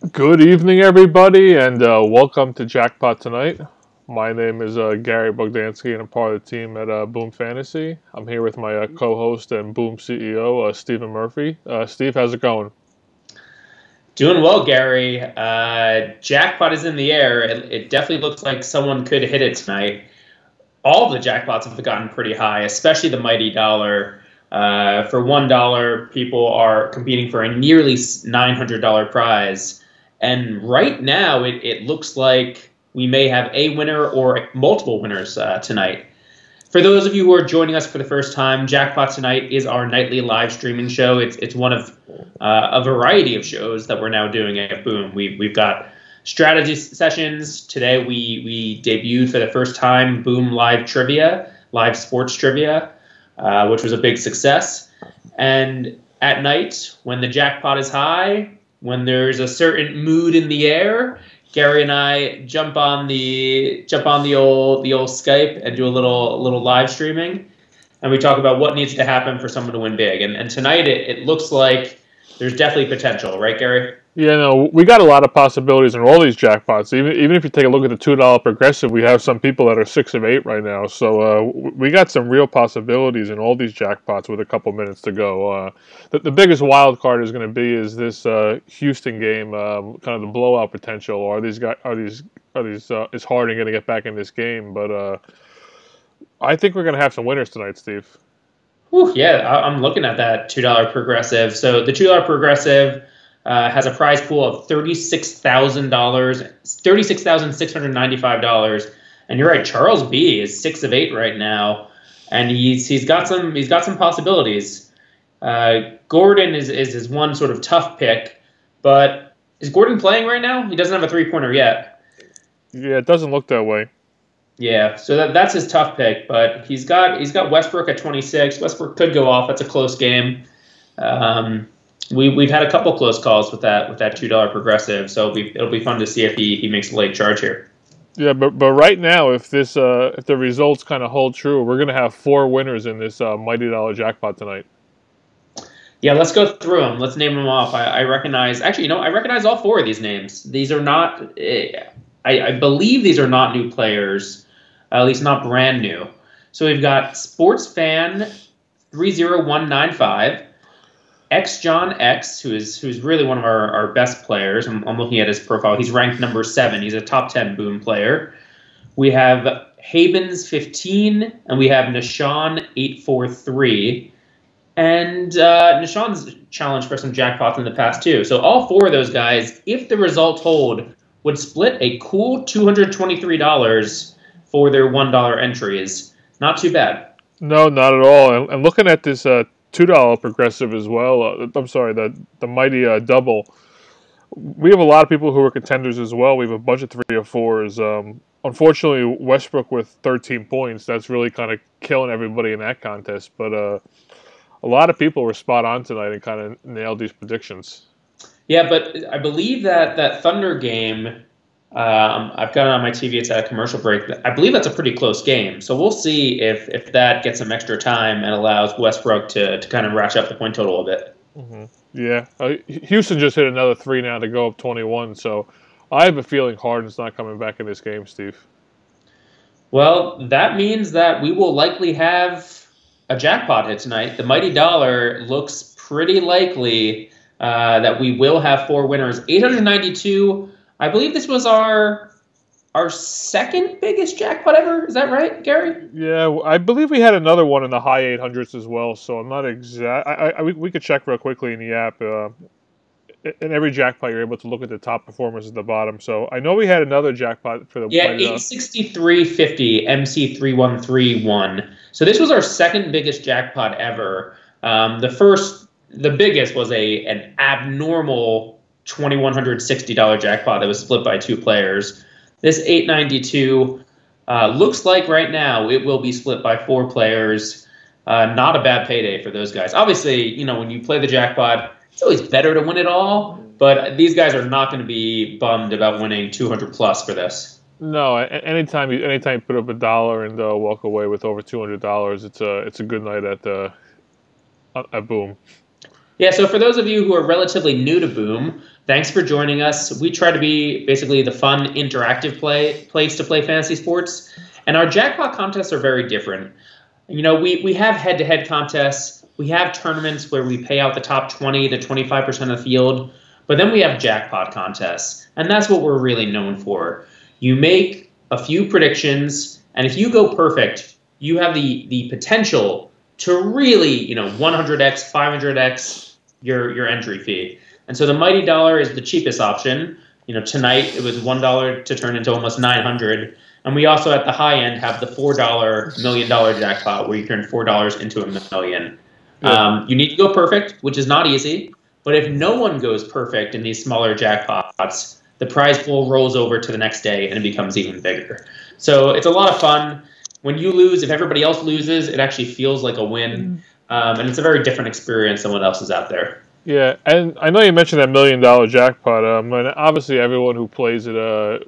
Good evening, everybody, and welcome to Jackpot tonight. My name is Gary Bogdanski, and I'm part of the team at Boom Fantasy. I'm here with my co-host and Boom CEO, Stephen Murphy. Steve, how's it going? Doing well, Gary. Jackpot is in the air. It definitely looks like someone could hit it tonight. All the jackpots have gotten pretty high, especially the mighty dollar. For $1, people are competing for a nearly $900 prize. And right now, it looks like we may have a winner or multiple winners tonight. For those of you who are joining us for the first time, Jackpot Tonight is our nightly live streaming show. It's one of a variety of shows that we're now doing at Boom. We've got strategy sessions. Today we debuted for the first time Boom Live Trivia, live sports trivia, which was a big success. And at night, when the jackpot is high, when there's a certain mood in the air, Gary and I jump on the old Skype and do a little live streaming, and we talk about what needs to happen for someone to win big. And tonight it looks like there's definitely potential, right, Gary? Yeah, no, we got a lot of possibilities in all these jackpots. Even if you take a look at the $2 progressive, we have some people that are 6 of 8 right now. So we got some real possibilities in all these jackpots with a couple minutes to go. The biggest wild card is going to be is this Houston game, kind of the blowout potential. Is Harden going to get back in this game? But I think we're going to have some winners tonight, Steve. Whew, yeah, I'm looking at that $2 progressive. So the $2 progressive has a prize pool of $36,695. And you're right, Charles B is 6 of 8 right now, and he's got some possibilities. Gordon is his one sort of tough pick, but is Gordon playing right now? He doesn't have a 3-pointer yet. Yeah, it doesn't look that way. Yeah, so that's his tough pick, but he's got Westbrook at 26. Westbrook could go off. That's a close game. We've had a couple close calls with that $2 progressive, so it'll be fun to see if he makes a late charge here. Yeah, but right now, if the results kind of hold true, we're gonna have 4 winners in this mighty dollar jackpot tonight. Yeah, let's go through them. Let's name them off. I recognize I recognize all 4 of these names. These are not. I believe these are not new players, at least not brand new. So we've got Sports Fan 30195. X John X, who's really one of our best players. I'm looking at his profile. He's ranked number 7. He's a top 10 Boom player. We have Habens 15, and we have Nishan 843. And Nishan's challenged for some jackpots in the past too. So all 4 of those guys, if the results hold, would split a cool $223 for their $1 entries. Not too bad. No, not at all. And looking at this $2 progressive as well. I'm sorry, the mighty double. We have a lot of people who are contenders as well. We have a bunch of 3 or 4s. Unfortunately, Westbrook with 13 points. That's really kind of killing everybody in that contest. But a lot of people were spot on tonight and kind of nailed these predictions. Yeah, but I believe that Thunder game. I've got it on my TV. It's at a commercial break. I believe that's a pretty close game. So we'll see if that gets some extra time and allows Westbrook to kind of ratchet up the point total a bit. Mm-hmm. Yeah. Houston just hit another 3 now to go up 21. So I have a feeling Harden's not coming back in this game, Steve. Well, that means that we will likely have a jackpot hit tonight. The mighty dollar looks pretty likely that we will have 4 winners. 892. I believe this was our second biggest jackpot ever. Is that right, Gary? Yeah, I believe we had another one in the high 800s as well. So I'm not exact. We could check real quickly in the app. In every jackpot, you're able to look at the top performers at the bottom. So I know we had another jackpot for the 863.50 MC3131. So this was our second biggest jackpot ever. The biggest was an abnormal $2,160 jackpot that was split by 2 players. This 892 looks like right now it will be split by 4 players. Not a bad payday for those guys. Obviously, when you play the jackpot, it's always better to win it all, but these guys are not going to be bummed about winning 200 plus for this. No, anytime you put up $1 and walk away with over $200, it's a good night at Boom. Yeah, so for those of you who are relatively new to Boom, Thanks for joining us. We try to be basically the fun, interactive place to play fantasy sports, and our jackpot contests are very different. We have head-to-head contests. We have tournaments where we pay out the top 20 to 25% of the field, but then we have jackpot contests, and that's what we're really known for. You make a few predictions, and if you go perfect, you have the potential to really, 100x, 500x your entry fee. And so the Mighty Dollar is the cheapest option. Tonight it was $1 to turn into almost 900. And we also at the high end have the $4 $1 million jackpot where you turn $4 into $1 million. Yeah. You need to go perfect, which is not easy. But if no one goes perfect in these smaller jackpots, the prize pool rolls over to the next day and it becomes even bigger. So it's a lot of fun. When you lose, if everybody else loses, it actually feels like a win. And it's a very different experience than what else is out there. Yeah, and I know you mentioned that $1 million jackpot. And obviously, everyone who plays it,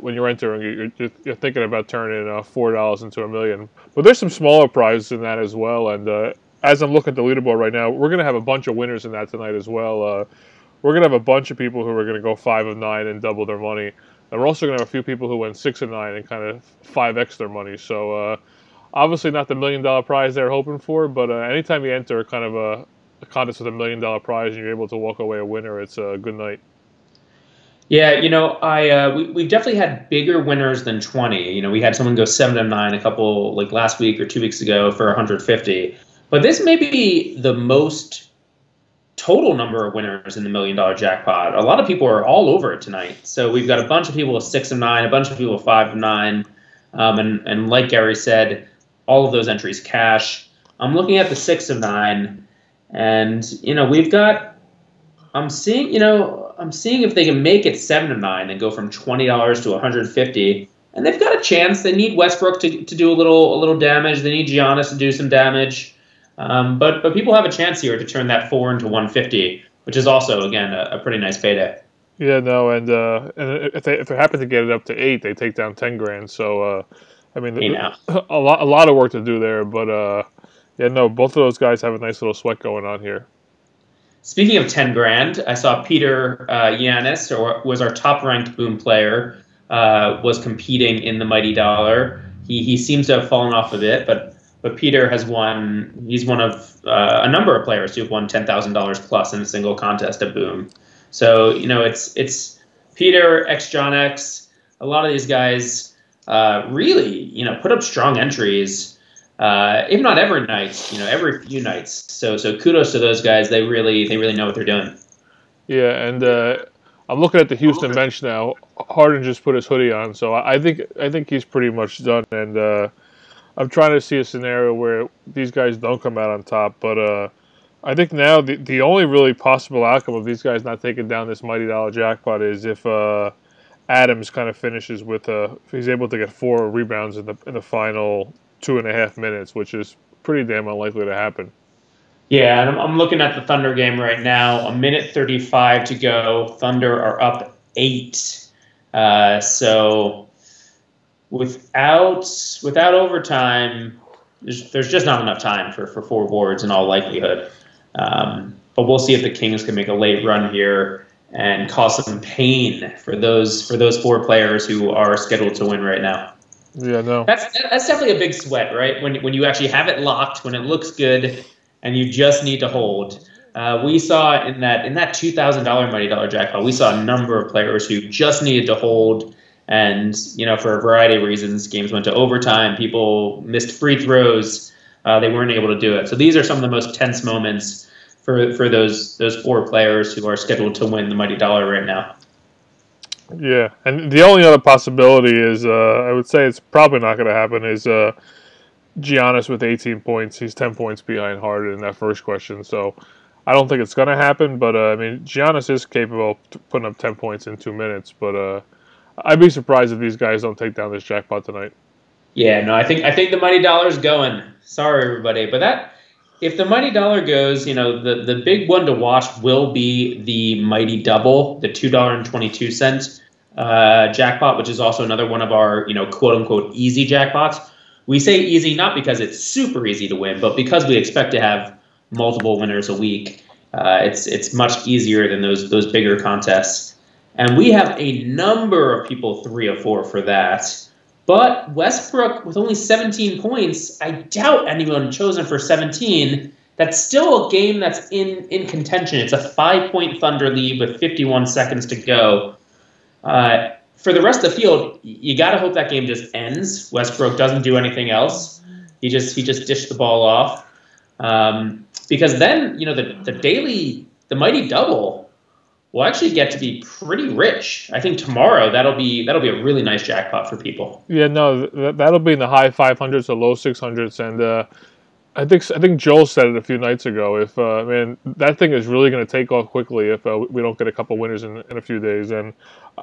when you're entering, you're thinking about turning $4 into $1 million. But there's some smaller prizes in that as well. And as I'm looking at the leaderboard right now, we're going to have a bunch of winners in that tonight as well. We're going to have a bunch of people who are going to go 5 of 9 and double their money. And we're also going to have a few people who went 6 of 9 and kind of 5x their money. So obviously not the $1 million prize they're hoping for, but anytime you enter kind of a contest with $1 million prize and you're able to walk away a winner, it's a good night. Yeah, we've definitely had bigger winners than 20. We had someone go 7 of 9 a couple like last week or 2 weeks ago for 150. But this may be the most total number of winners in the $1 million jackpot. A lot of people are all over it tonight. So we've got a bunch of people with 6 of 9, a bunch of people with 5 of 9, and like Gary said, all of those entries cash. I'm looking at the 6 of 9, and we've got. I'm seeing if they can make it 7 of 9 and go from $20 to $150, and they've got a chance. They need Westbrook to do a little damage. They need Giannis to do some damage. But people have a chance here to turn that 4 into 150, which is also again a pretty nice payday. Yeah, no, and if they happen to get it up to 8, they take down 10 grand. So I mean, a lot of work to do there. But yeah, no, both of those guys have a nice little sweat going on here. Speaking of 10 grand, I saw Peter Yanis, or was our top ranked boom player, was competing in the Mighty Dollar. He seems to have fallen off a bit, but Peter has won. He's one of a number of players who've won $10,000 plus in a single contest at Boom. So it's Peter, X John X. A lot of these guys really put up strong entries, if not every night, every few nights. So kudos to those guys. They really know what they're doing. Yeah, and I'm looking at the Houston bench now. Harden just put his hoodie on, so I think he's pretty much done. And I'm trying to see a scenario where these guys don't come out on top, but I think now the only really possible outcome of these guys not taking down this Mighty Dollar jackpot is if Adams kind of finishes with if he's able to get 4 rebounds in the final 2.5 minutes, which is pretty damn unlikely to happen. Yeah, and I'm looking at the Thunder game right now. 1:35 to go. Thunder are up 8. So without overtime, there's just not enough time for 4 boards in all likelihood. But we'll see if the Kings can make a late run here and cause some pain for those 4 players who are scheduled to win right now. Yeah, no. That's definitely a big sweat, right? When you actually have it locked, when it looks good, and you just need to hold. We saw in that $2,000 Mighty Dollar jackpot, we saw a number of players who just needed to hold. And, for a variety of reasons, games went to overtime. People missed free throws. They weren't able to do it. So these are some of the most tense moments for those 4 players who are scheduled to win the Mighty Dollar right now. Yeah, and the only other possibility is, I would say it's probably not going to happen, is Giannis with 18 points. He's 10 points behind Harden in that first question. So I don't think it's going to happen. But, I mean, Giannis is capable of putting up 10 points in 2 minutes. But I'd be surprised if these guys don't take down this jackpot tonight. Yeah, no, I think the Mighty Dollar's going. Sorry, everybody. But if the Mighty Dollar goes, the big one to watch will be the Mighty Double, the $2.22 jackpot, which is also another one of our, quote-unquote easy jackpots. We say easy not because it's super easy to win, but because we expect to have multiple winners a week. It's much easier than those bigger contests. And we have a number of people 3 or 4 for that. But Westbrook, with only 17 points, I doubt anyone chosen for 17. That's still a game that's in contention. It's a 5-point Thunder lead with 51 seconds to go. For the rest of the field, you got to hope that game just ends. Westbrook doesn't do anything else. He just dished the ball off. Because then, the mighty double will actually get to be pretty rich. I think tomorrow that'll be a really nice jackpot for people. Yeah, no, that'll be in the high 500s or low 600s, and I think Joel said it a few nights ago. If that thing is really going to take off quickly if we don't get a couple winners in a few days, and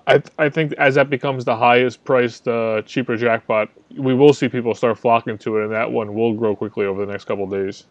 I think as that becomes the highest priced cheaper jackpot, we will see people start flocking to it, and that one will grow quickly over the next couple of days.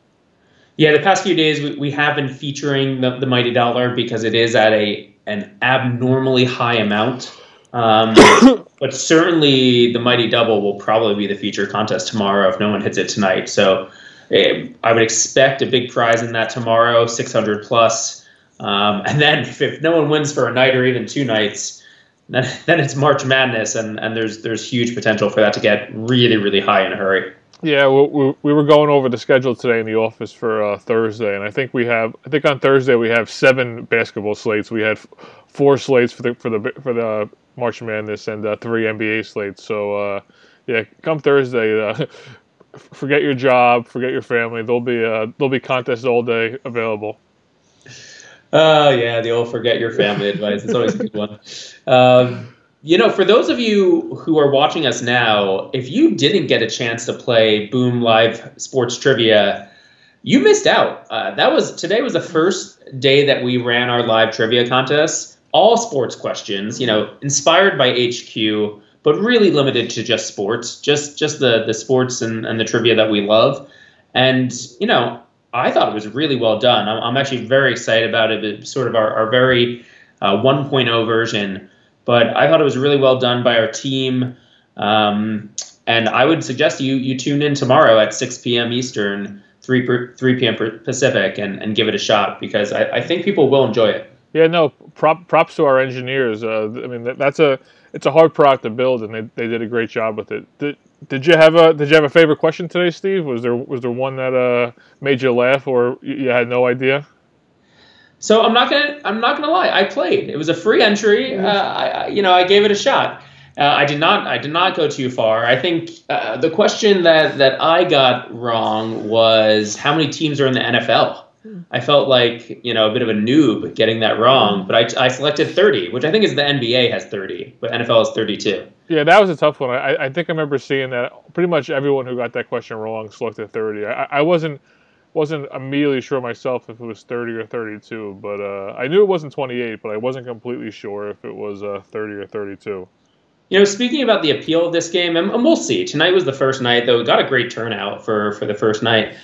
Yeah, the past few days we have been featuring the mighty dollar because it is at an abnormally high amount. But certainly the mighty double will probably be the feature contest tomorrow if no one hits it tonight. So I would expect a big prize in that tomorrow, 600 plus. And then if no one wins for a night or even 2 nights, then it's March Madness, and there's huge potential for that to get really, really high in a hurry. Yeah, we were going over the schedule today in the office for Thursday, and I think on Thursday we have 7 basketball slates. We had 4 slates for the March Madness and 3 NBA slates. So come Thursday, forget your job, forget your family. There'll be contests all day available. Oh yeah, the old forget your family advice. It's always a good one. For those of you who are watching us now, if you didn't get a chance to play Boom Live Sports Trivia, you missed out. Today was the first day that we ran our live trivia contest. All sports questions, inspired by HQ, but really limited to just sports, just the sports and the trivia that we love. And, I thought it was really well done. I'm actually very excited about it. It's sort of our very 1.0 version. But I thought it was really well done by our team. And I would suggest you tune in tomorrow at 6 p.m. Eastern, 3 p.m. Pacific, and give it a shot, because I think people will enjoy it. Yeah, no, props to our engineers. It's a hard product to build, and they did a great job with it. Did you have a favorite question today, Steve? Was there one that made you laugh, or you had no idea? So I'm not gonna lie. I played. It was a free entry. I gave it a shot. I did not go too far. I think the question that I got wrong was how many teams are in the NFL. I felt like a bit of a noob getting that wrong, but I selected 30, which I think is the NBA has 30, but NFL is 32. Yeah, that was a tough one. I think I remember seeing that pretty much everyone who got that question wrong selected 30. I wasn't immediately sure myself if it was 30 or 32, but I knew it wasn't 28, but I wasn't completely sure if it was 30 or 32. Speaking about the appeal of this game, and we'll see. Tonight was the first night, though. We got a great turnout for the first night.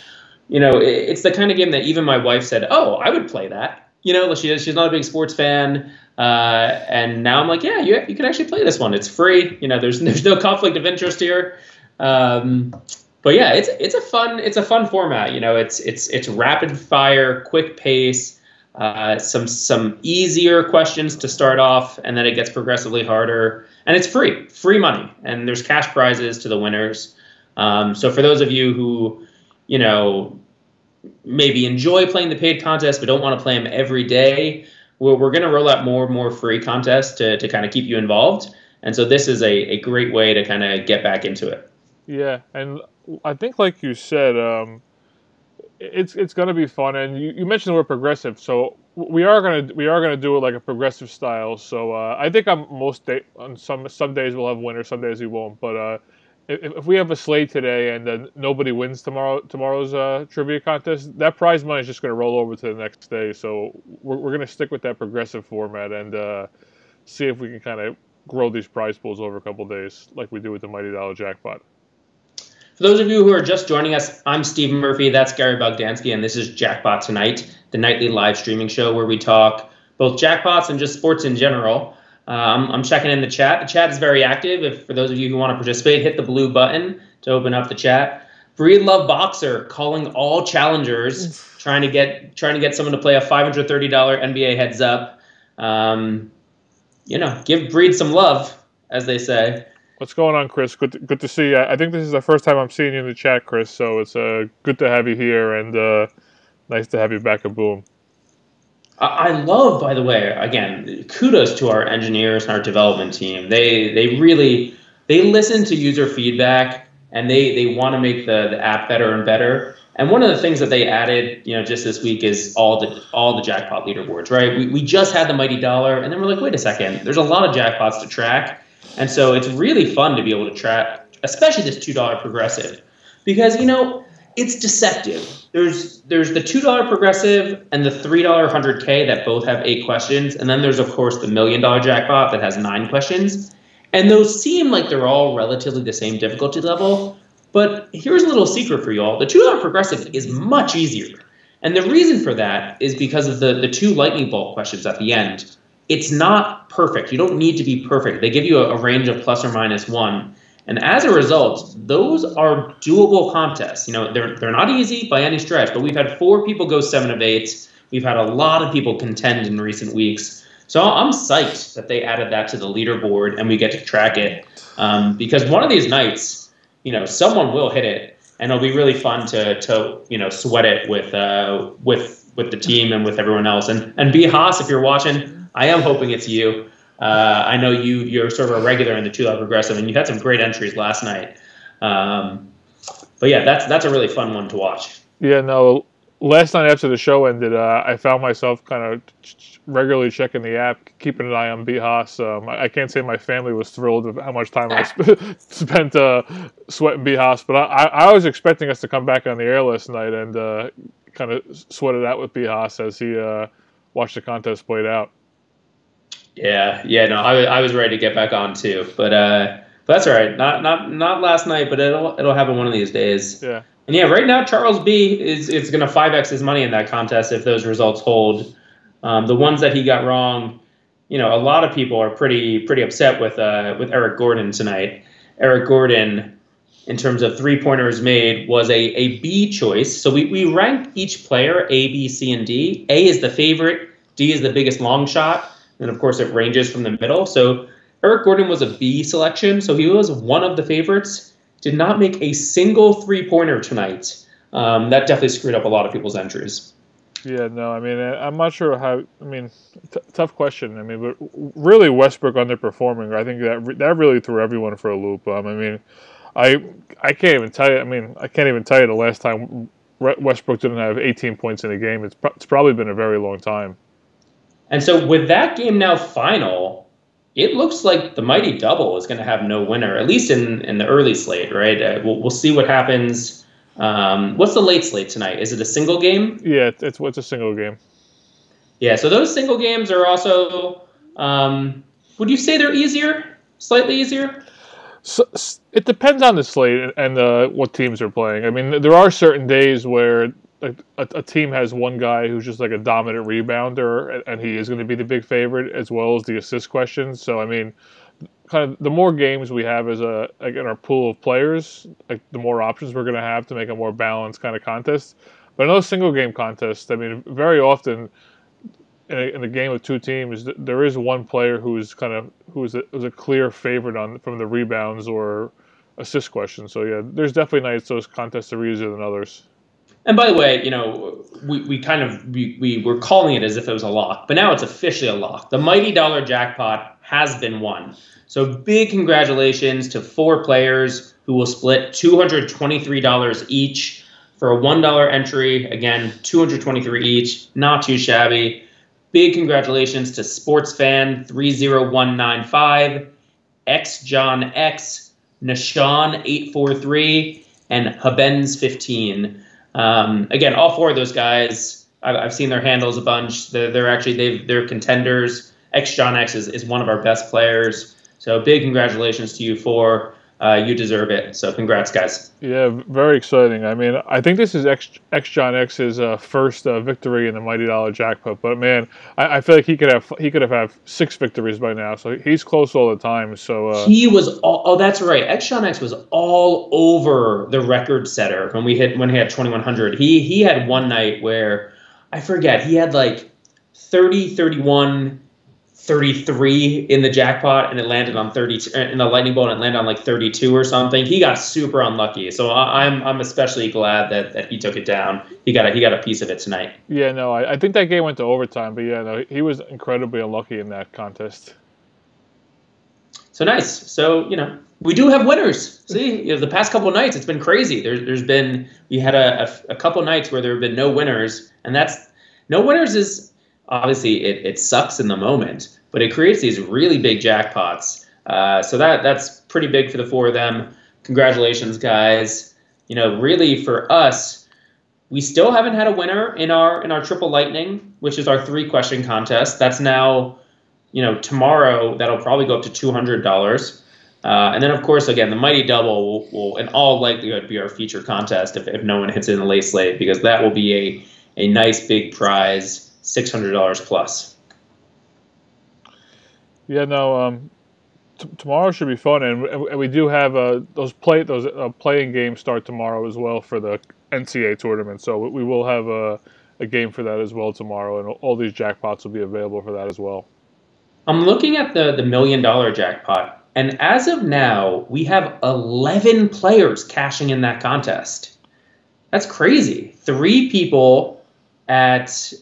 It's the kind of game that even my wife said, "Oh, I would play that." She's not a big sports fan, and now I'm like, "Yeah, you can actually play this one. It's free. There's no conflict of interest here." But yeah, it's a fun format. It's rapid fire, quick pace, some easier questions to start off, and then it gets progressively harder. And it's free money, and there's cash prizes to the winners. So for those of you who maybe enjoy playing the paid contests but don't want to play them every day, we're going to roll out more and more free contests to kind of keep you involved. And so this is a great way to kind of get back into it. Yeah, and I think, like you said, it's going to be fun. And you mentioned the word progressive, so we are gonna do it like a progressive style. So I think on some days we'll have winners, some days we won't. But if we have a slate today and then nobody wins tomorrow's trivia contest, that prize money is just going to roll over to the next day. So we're going to stick with that progressive format and see if we can kind of grow these prize pools over a couple days, like we do with the Mighty Dollar Jackpot. For those of you who are just joining us, I'm Stephen Murphy, that's Gary Bogdanski, and this is Jackpot Tonight, the nightly live streaming show where we talk both jackpots and just sports in general. I'm checking in the chat. The chat is very active. For those of you who want to participate, hit the blue button to open up the chat. Breed Love Boxer calling all challengers, trying to get someone to play a $530 NBA heads up. breed some love, as they say. What's going on, Chris? Good to see you. I think this is the first time I'm seeing you in the chat, Chris. So it's good to have you here, and nice to have you back at Boom. I love, by the way, again, kudos to our engineers and our development team. They really listen to user feedback, and they want to make the app better and better. And one of the things that they added, just this week is all the jackpot leaderboards, right? We just had the mighty dollar, and then we're like, wait a second, there's a lot of jackpots to track, and so it's really fun to be able to track, especially this $2 progressive, because it's deceptive. There's the $2 progressive and the $3 100K that both have 8 questions, and then there's of course the $1 million jackpot that has 9 questions, and those seem like they're all relatively the same difficulty level. But here's a little secret for you all: the $2 progressive is much easier, and the reason for that is because of the 2 lightning bolt questions at the end. It's not perfect. You don't need to be perfect. They give you a range of plus or minus 1. And as a result, those are doable contests. They're not easy by any stretch, but we've had 4 people go 7 of 8. We've had a lot of people contend in recent weeks. So I'm psyched that they added that to the leaderboard and we get to track it. Because one of these nights, someone will hit it, and it'll be really fun to sweat it with the team and with everyone else. And B Haas, if you're watching, I am hoping it's you. I know you're sort of a regular in the $2 progressive, and you had some great entries last night. But yeah, that's a really fun one to watch. Yeah, no. Last night after the show ended, I found myself kind of regularly checking the app, keeping an eye on BHAS. I can't say my family was thrilled with how much time I spent sweating BHAS, but I was expecting us to come back on the air last night and kind of sweat it out with BHAS as he watched the contest played out. Yeah, no, I was ready to get back on too, but that's all right. Not last night, but it'll happen one of these days. Yeah. And yeah, right now Charles B is going to 5x his money in that contest if those results hold. The ones that he got wrong, a lot of people are pretty upset with Eric Gordon tonight. Eric Gordon, in terms of 3-pointers made, was a B choice. So we rank each player A, B, C, and D. A is the favorite. D is the biggest long shot. And of course, it ranges from the middle. So Eric Gordon was a B selection. So he was one of the favorites. Did not make a single 3-pointer tonight. That definitely screwed up a lot of people's entries. Yeah, no, I mean, I'm not sure how. I mean, tough question. I mean, but really Westbrook underperforming. I think that really threw everyone for a loop. I mean, I can't even tell you. I mean, I can't even tell you the last time Westbrook didn't have 18 points in a game. It's probably been a very long time. And so with that game now final, it looks like the mighty double is going to have no winner, at least in the early slate, right? We'll see what happens. What's the late slate tonight? Is it a single game? Yeah, it's a single game. Yeah, so those single games are also, would you say they're easier? Slightly easier? So, it depends on the slate and what teams are playing. I mean, there are certain days where a team has one guy who's just like a dominant rebounder, and he is going to be the big favorite, as well as the assist questions. So, I mean, kind of the more games we have as in our pool of players, the more options we're going to have to make a more balanced kind of contest. But in those single game contests, I mean, very often in a game with 2 teams, there is one player who's a clear favorite from the rebounds or assist questions. So yeah, there's definitely nights those contests are easier than others. And by the way, we were calling it as if it was a lock, but now it's officially a lock. The mighty dollar jackpot has been won. So big congratulations to 4 players who will split $223 each for a $1 entry. Again, $223 each, not too shabby. Big congratulations to SportsFan30195, XJohn X, Nashawn843, and Habens15. Again, all 4 of those guys, I've seen their handles a bunch. They're contenders. John X is one of our best players. So big congratulations to you 4. You deserve it. So congrats, guys. Yeah, very exciting. I mean, I think this is John X's first victory in the Mighty Dollar Jackpot. But man, I feel like he could have 6 victories by now. So he's close all the time. So he was that's right. John X was all over the record setter when he had 2100. He had one night where I forget, he had like 30, 31, 33 in the jackpot, and it landed on 32 in the lightning bolt, and it landed on like 32 or something. He got super unlucky. So I'm especially glad that he took it down. He got a piece of it tonight. Yeah, no, I think that game went to overtime, but yeah, no, he was incredibly unlucky in that contest. So nice. So, we do have winners. See, the past couple of nights, it's been crazy. We had a couple of nights where there have been no winners, and no winners is obviously it sucks in the moment, but it creates these really big jackpots. So that's pretty big for the four of them. Congratulations, guys. Really for us, we still haven't had a winner in our Triple Lightning, which is our 3-question contest. That's now, tomorrow that'll probably go up to $200. And then, of course, again, the Mighty Double will in all likelihood be our feature contest if no one hits it in the late slate, because that will be a nice big prize, $600 plus. Yeah, no, tomorrow should be fun, and we do have those playing games start tomorrow as well for the NCAA tournament. So we will have a game for that as well tomorrow, and all these jackpots will be available for that as well. I'm looking at the $1 million jackpot, and as of now, we have 11 players cashing in that contest. That's crazy. 3 people at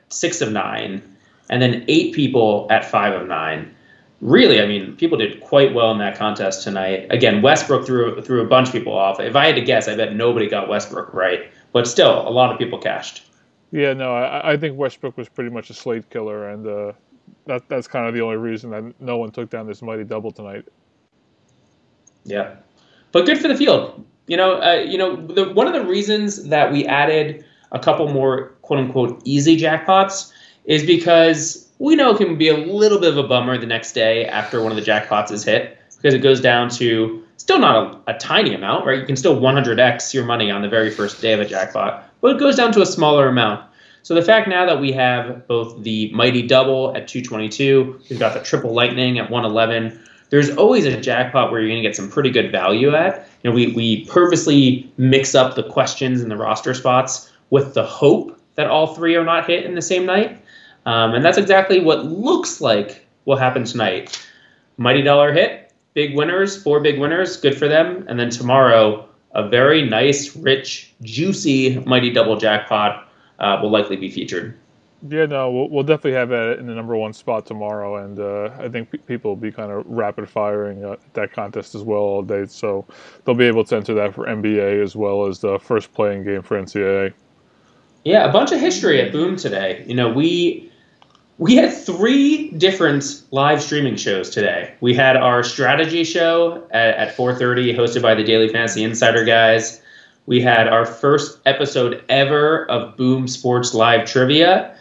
6 of 9, and then 8 people at 5 of 9. Really, I mean, people did quite well in that contest tonight. Again, Westbrook threw a bunch of people off. If I had to guess, I bet nobody got Westbrook right. But still, a lot of people cashed. Yeah, no, I think Westbrook was pretty much a slate killer, and that's kind of the only reason that no one took down this Mighty Double tonight. Yeah, but good for the field. One of the reasons that we added a couple more quote unquote easy jackpots is because we know it can be a little bit of a bummer the next day after one of the jackpots is hit, because it goes down to still not a tiny amount, right? You can still 100x your money on the very first day of a jackpot, but it goes down to a smaller amount. So the fact now that we have both the Mighty Double at 222, we've got the Triple Lightning at 111, there's always a jackpot where you're going to get some pretty good value at. We purposely mix up the questions and the roster spots with the hope that all 3 are not hit in the same night. And that's exactly what looks like will happen tonight. Mighty Dollar hit, big winners, 4 big winners, good for them. And then tomorrow, a very nice, rich, juicy Mighty Double jackpot will likely be featured. Yeah, no, we'll definitely have that in the number 1 spot tomorrow, and I think people will be kind of rapid firing that contest as well all day, so they'll be able to enter that for NBA as well as the first playing game for NCAA. Yeah, a bunch of history at Boom today. We had 3 different live streaming shows today. We had our strategy show at 4:30, hosted by the Daily Fantasy Insider guys. We had our first episode ever of Boom Sports Live Trivia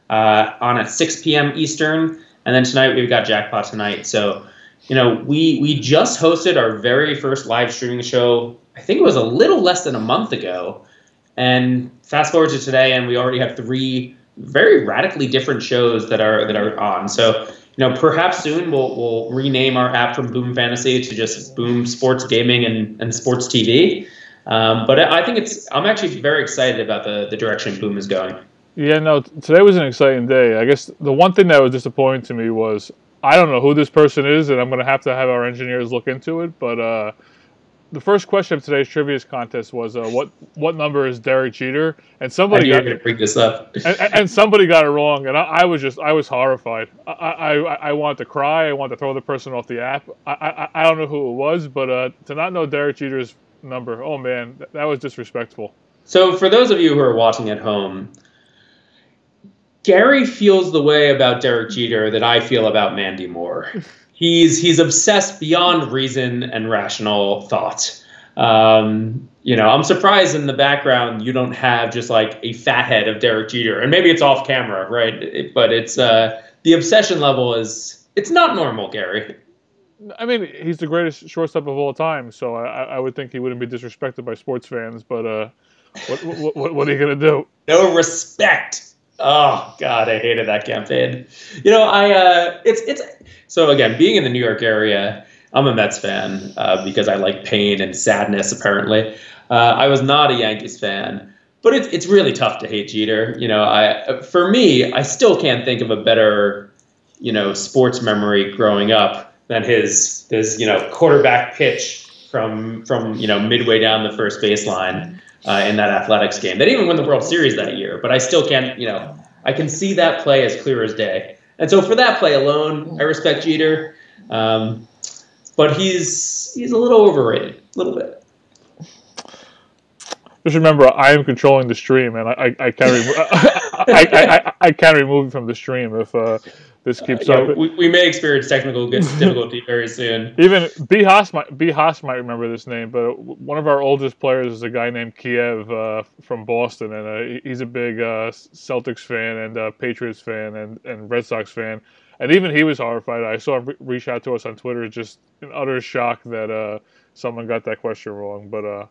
on at 6 p.m. Eastern. And then tonight we've got Jackpot tonight. So, we just hosted our very first live streaming show, I think it was a little less than a month ago. And fast forward to today, and we already have 3 very radically different shows that are on. So, perhaps soon we'll rename our app from Boom Fantasy to just Boom Sports Gaming and Sports TV. But I think I'm actually very excited about the direction Boom is going. Yeah, no, today was an exciting day. I guess the one thing that was disappointing to me was I don't know who this person is, and I'm going to have our engineers look into it. But the first question of today's trivia contest was what number is Derek Jeter? And somebody got to bring this up, and somebody got it wrong, and I was horrified. I wanted to cry. I wanted to throw the person off the app. I don't know who it was, but to not know Derek Jeter's number, oh man, that was disrespectful. So for those of you who are watching at home, Gary feels the way about Derek Jeter that I feel about Mandy Moore. He's obsessed beyond reason and rational thought. I'm surprised in the background you don't have just like a fat head of Derek Jeter, and maybe it's off camera, right? But it's the obsession level it's not normal, Gary. I mean, he's the greatest shortstop of all time, so I would think he wouldn't be disrespected by sports fans. But what are you gonna do? No respect. Oh God, I hated that campaign. It's so again, being in the New York area, I'm a Mets fan because I like pain and sadness. Apparently, I was not a Yankees fan, but it's really tough to hate Jeter. For me, I still can't think of a better sports memory growing up than his quarterback pitch from midway down the first baseline in that athletics game. They didn't even win the World Series that year, but I still can't, I can see that play as clear as day. And so for that play alone, I respect Jeter. But he's a little overrated, a little bit. Just remember, I am controlling the stream, and I can't I can't remove it from the stream if this keeps up. We may experience technical difficulty very soon. Even B Haas might remember this name, but one of our oldest players is a guy named Kiev from Boston, and he's a big Celtics fan and Patriots fan and Red Sox fan. And even he was horrified. I saw him reach out to us on Twitter, just in utter shock that someone got that question wrong. But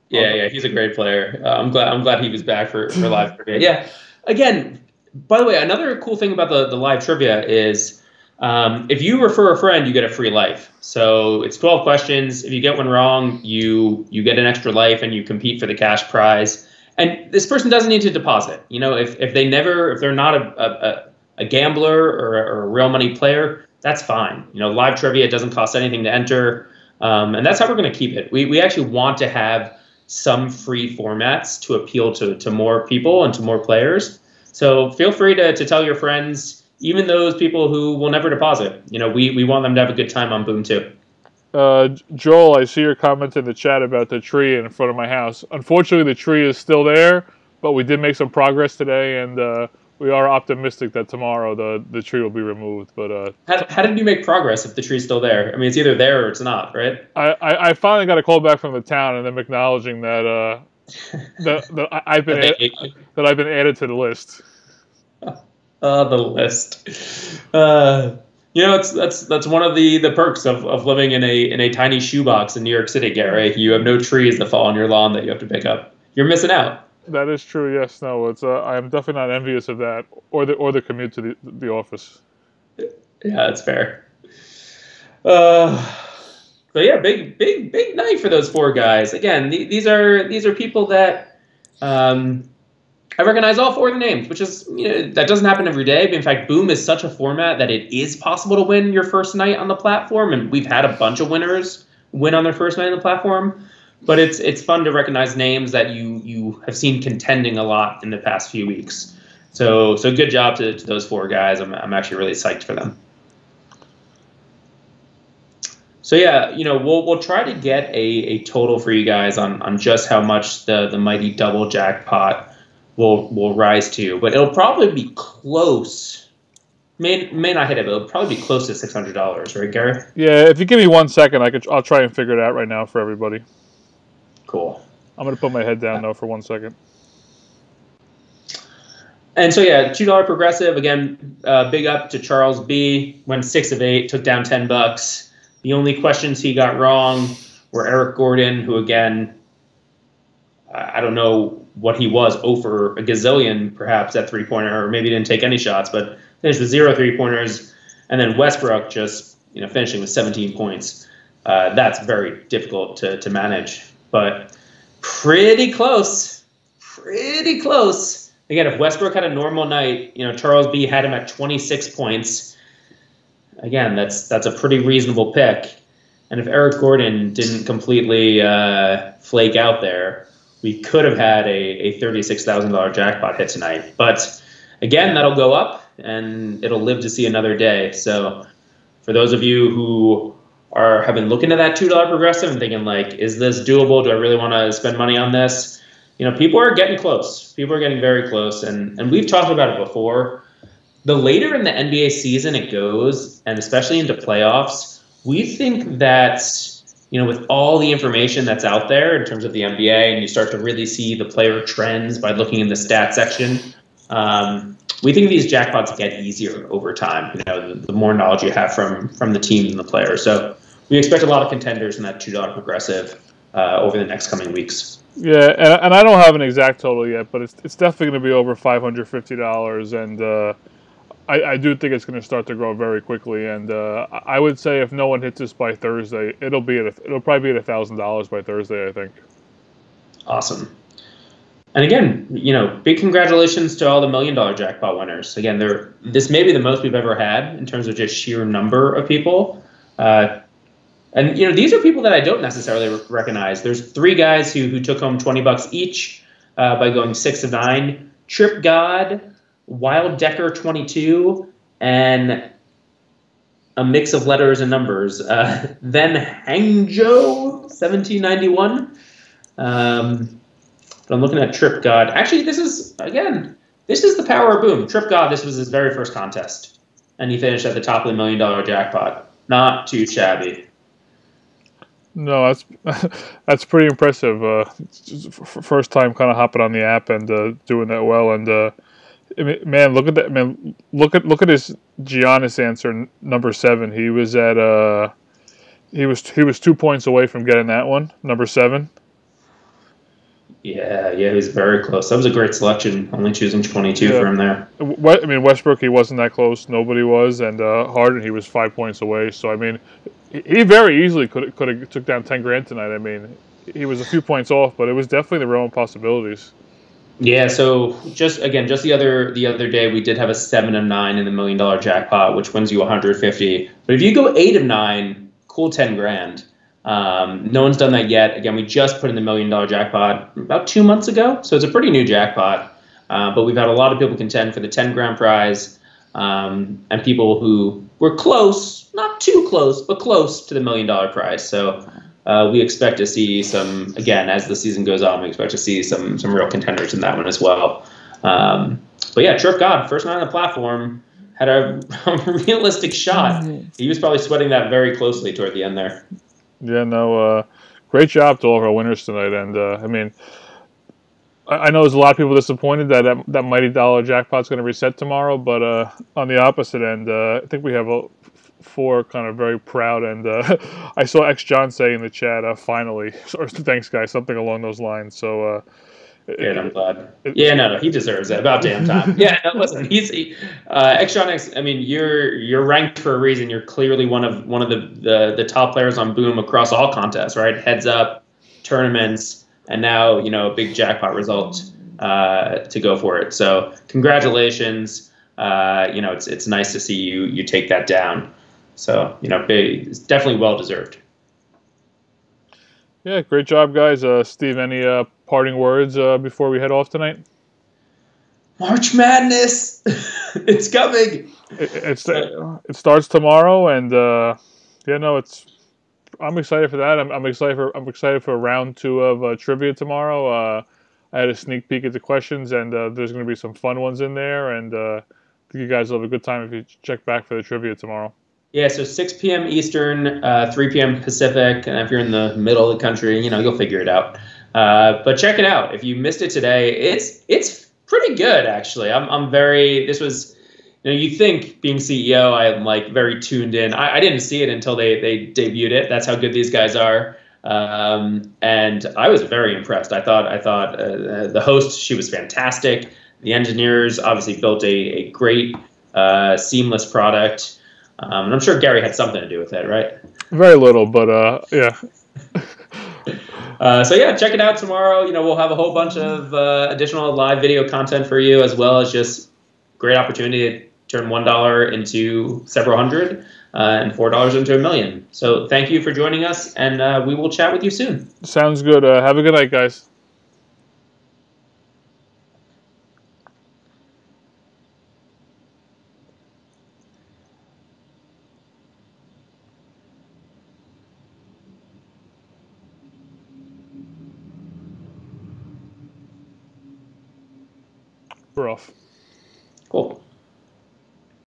yeah, he's a great player. I'm glad he was back for live trivia. Yeah, again, by the way, another cool thing about the live trivia is if you refer a friend, you get a free life. So it's 12 questions. If you get one wrong, you get an extra life and you compete for the cash prize. And this person doesn't need to deposit. If they're not a gambler or a real money player, that's fine. Live trivia doesn't cost anything to enter, and that's how we're going to keep it. We actually want to have some free formats to appeal to more people and to more players. So feel free to tell your friends, even those people who will never deposit. We want them to have a good time on Boom too. Joel, I see your comment in the chat about the tree in front of my house. Unfortunately, the tree is still there, but we did make some progress today, and we are optimistic that tomorrow the tree will be removed. But how did you make progress if the tree's still there? I mean, it's either there or it's not, right? I finally got a call back from the town and them acknowledging that that I've been added to the list. The list. That's one of the perks of living in a tiny shoebox in New York City, Gary. You have no trees that fall on your lawn that you have to pick up. You're missing out. That is true. Yes. No. It's. I am definitely not envious of that, or the commute to the office. Yeah, that's fair. But yeah, big night for those four guys. Again, these are people that I recognize all four of the names, which is that doesn't happen every day. But in fact, Boom is such a format that it is possible to win your first night on the platform, and we've had a bunch of winners win on their first night on the platform. But it's fun to recognize names that you have seen contending a lot in the past few weeks. So good job to those four guys. I'm actually really psyched for them. So yeah, we'll try to get a total for you guys on just how much the mighty double jackpot will rise to, but it'll probably be close. May not hit it, but it'll probably be close to $600, right, Gary? Yeah, if you give me 1 second, I'll try and figure it out right now for everybody. Cool. I'm going to put my head down, though, for 1 second. And so, yeah, $2 progressive. Again, big up to Charles B. Went 6 of 8, took down $10. The only questions he got wrong were Eric Gordon, who, again, I don't know what he was, over a gazillion, perhaps, at three-pointer, or maybe didn't take any shots, but finished with 0 3-pointers. And then Westbrook just, finishing with 17 points. That's very difficult to manage. But pretty close. Again, if Westbrook had a normal night, Charles B had him at 26 points. Again, that's a pretty reasonable pick. And if Eric Gordon didn't completely flake out there, we could have had a $36,000 jackpot hit tonight. But again, that'll go up, and it'll live to see another day. So for those of you who have been looking at that $2 progressive and thinking, like, is this doable? Do I really want to spend money on this? People are getting close. People are getting very close. And we've talked about it before. The later in the NBA season it goes, and especially into playoffs, we think that, with all the information that's out there in terms of the NBA, and you start to really see the player trends by looking in the stat section, we think these jackpots get easier over time, the more knowledge you have from the teams and the players. So we expect a lot of contenders in that $2 progressive over the next coming weeks. Yeah, and I don't have an exact total yet, but it's definitely going to be over $550, and I do think it's going to start to grow very quickly. And I would say if no one hits this by Thursday, it'll probably be at $1,000 by Thursday, I think. Awesome. And again, big congratulations to all the $1 million jackpot winners. Again, this may be the most we've ever had in terms of just sheer number of people. And these are people that I don't necessarily recognize. There's three guys who took home $20 each by going 6 of 9. Trip God, Wild Decker 22, and a mix of letters and numbers. Then Hangzhou 1791. But I'm looking at Trip God. Actually, this is the power of Boom. Trip God, this was his very first contest, and he finished at the top of the $1 million jackpot. Not too shabby. No, that's pretty impressive. First time kind of hopping on the app and doing that well. And I mean, man, look at that. Man, look at his Giannis answer number 7. He was at he was 2 points away from getting that one, number 7. Yeah, he was very close. That was a great selection. Only choosing 22 for him there. I mean, Westbrook, he wasn't that close. Nobody was, and Harden, he was 5 points away. So I mean, he very easily could have took down 10 grand tonight. I mean, he was a few points off, but it was definitely the realm of possibilities. Yeah. So just the other day, we did have a 7 of 9 in the $1 million jackpot, which wins you 150. But if you go 8 of 9, cool 10 grand. No one's done that yet. Again, we just put in the $1 million jackpot about 2 months ago, so it's a pretty new jackpot. But we've had a lot of people contend for the 10 grand prize, and people who were close, not too close, but close to the $1 million prize. So we expect to see some, again, as the season goes on, we expect to see some real contenders in that one as well. But yeah, Trip God, first night on the platform, had a realistic shot. He was probably sweating that very closely toward the end there. Yeah, no, great job to all of our winners tonight. And I mean, I know there's a lot of people disappointed that Mighty Dollar jackpot's going to reset tomorrow, but on the opposite end, I think we have 4 kind of very proud. And I saw X John say in the chat, "Finally," or "Thanks, guys," something along those lines. So. Good, I'm glad. Yeah, no, he deserves it. About damn time. Yeah, no, listen, Extronics. I mean, you're ranked for a reason. You're clearly one of the top players on Boom across all contests, right? Heads up, tournaments, and now a big jackpot result to go for it. So congratulations. It's nice to see you take that down. So it's definitely well deserved. Yeah, great job, guys. Steve, any parting words before we head off tonight? March Madness, it's coming. It starts tomorrow, and I'm excited for that. I'm excited for round 2 of trivia tomorrow. I had a sneak peek at the questions, and there's going to be some fun ones in there, and I think you guys will have a good time if you check back for the trivia tomorrow. Yeah, so 6 p.m. Eastern, 3 p.m. Pacific, and if you're in the middle of the country, you'll figure it out. But check it out. If you missed it today, it's pretty good, actually. I'm very. This was, you think being CEO, I'm like very tuned in. I didn't see it until they debuted it. That's how good these guys are. And I was very impressed. I thought the host, she was fantastic. The engineers obviously built a great, seamless product. And I'm sure Gary had something to do with that, right? Very little, but yeah. So yeah, check it out tomorrow. We'll have a whole bunch of additional live video content for you, as well as just great opportunity to turn $1 into several hundred and $4 into $1 million. So thank you for joining us, and we will chat with you soon. Sounds good. Have a good night, guys. We're off.